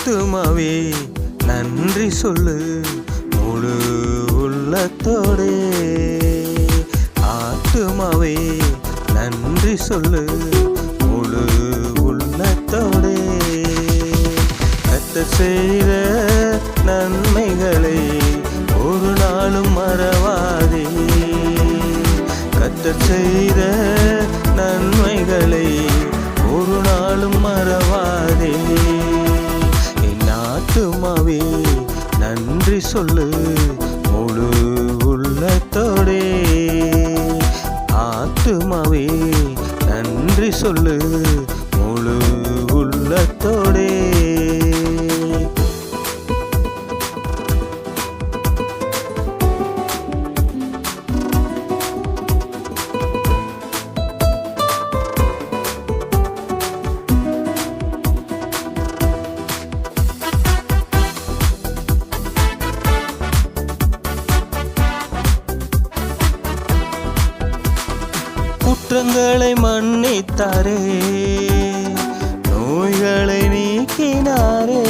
ஆத்துமாவே நன்றி சொல்லு முழு உள்ளத்தோடே. ஆத்துமாவே நன்றி சொல்லு முழு உள்ளத்தோடே. கர்த்தர் செய்த நன்மைகளை ஒரு நாளும் மறவாதே. கர்த்தர் செய்த நன்மைகளை ஒரு நாளும் மறவாதே. என் ஆத்துமாவே நன்றி சொல்லு முழு உள்ளத்தோடே. ஆத்துமாவே நன்றி சொல்லு முழு உள்ளத்தோடே. குற்றங்களை மன்னித்தாரே, நோய்களை நீக்கினாரே.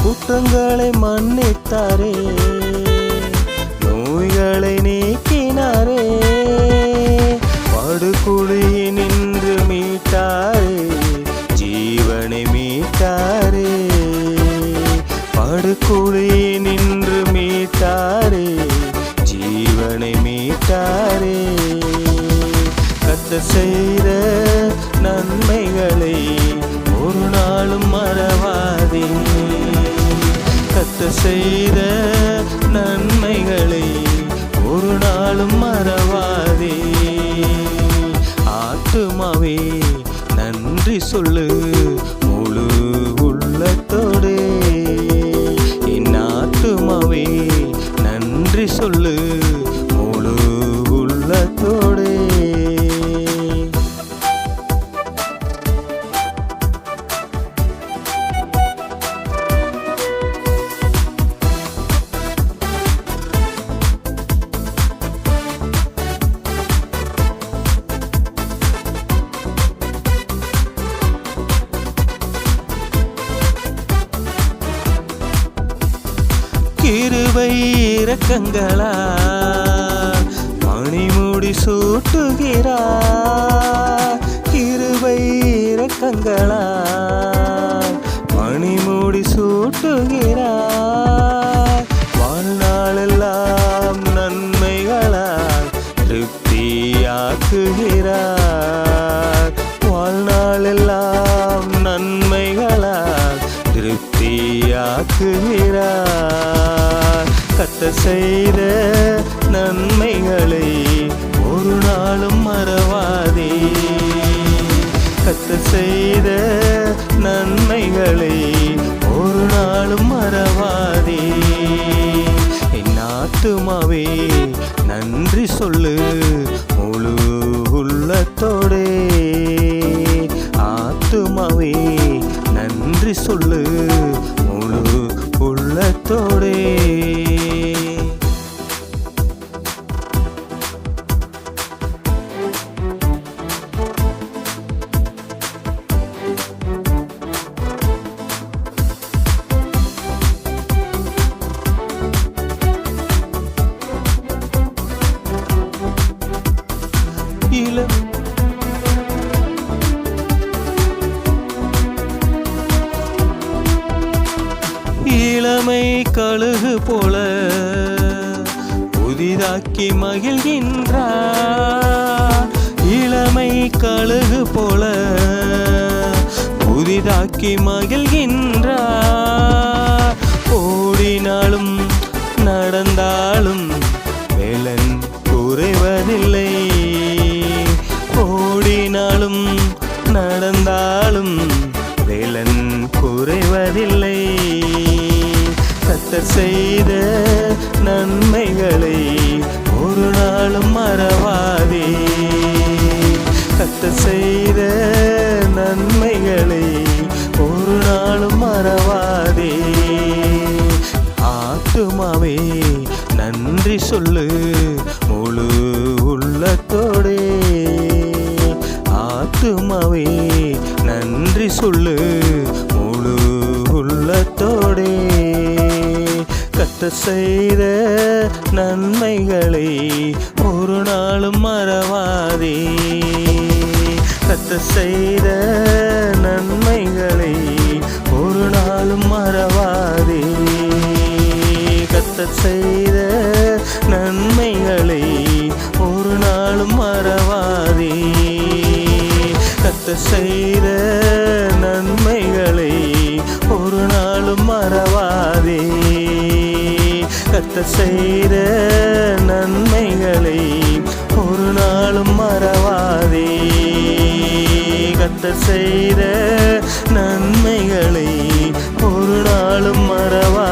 குற்றங்களை மன்னித்தாரே, நோய்களை நீக்கினாரே. படுகுழியினின்று மீட்டாரே, ஜீவனை மீட்டாரே. படுகுழியினின்று மீட்டாரே, ஜீவனை மீட்டாரே. கர்த்தர் செய்த நன்மைகளை ஒரு நாளும் மறவாதே. கர்த்தர் செய்த நன்மைகளை ஒரு நாளும் மறவாதே. ஆத்துமாவே நன்றி சொல்லு முழு உள்ளத்தோடே. என் ஆத்துமாவே நன்றி சொல்லு முழு உள்ளத்தோடே. கிருபை இரக்கங்களால் மணிமுடி சூட்டுகிறார். கிருபை இரக்கங்களால் மணிமுடி சூட்டுகிறார். வாழ்நாளெல்லாம் நன்மைகளால் திருப்தியாக்குகிறார். வாழ்நாளெல்லாம் நன்மைகளால் திருப்தியாக்குகிறார். கர்த்தர் செய்த நன்மைகளை ஒரு நாளும் மறவாதே. கர்த்தர் செய்த நன்மைகளை ஒரு நாளும் மறவாதே. என் ஆத்துமாவே நன்றி சொல்லு முழு உள்ளத்தோடே. ஆத்துமாவே நன்றி சொல்லு முழு உள்ளத்தோடே. இளமை கழுகு போல புதிதாக்கி மகிழ்கின்றார். இளமை கழுகு போல புதிதாக்கி மகிழ்கின்றார். ஓடினாலும் நடந்தாலும் வேலன் குறைவதில்லை. ஓடினாலும் நடந்தாலும் வேலன் குறைவதில்லை. கர்த்தர் செய்த நன்மைகளை ஒரு நாளும் மறவாதே. கர்த்தர் செய்த நன்மைகளை ஒரு நாளும் மறவாதே. ஆத்துமாவே நன்றி சொல்லு முழு உள்ளத்தோடே. ஆத்துமாவே நன்றி சொல்லு முழு செய்த நன்மைகளை ஒரு நாளும் மறவாதே. கர்த்தர் செய்த நன்மைகளை ஒரு நாளும் மறவாதே. கர்த்தர் செய்த நன்மைகளை ஒரு நாளும் மறவாதே. கர்த்தர் செய்த நன்மைகளை ஒரு நாளும் மறவாதே. கர்த்தர் செய்த நன்மைகளை ஒரு நாளும் மறவாதே. கர்த்தர் செய்த நன்மைகளை ஒரு நாளும் மறவாதே.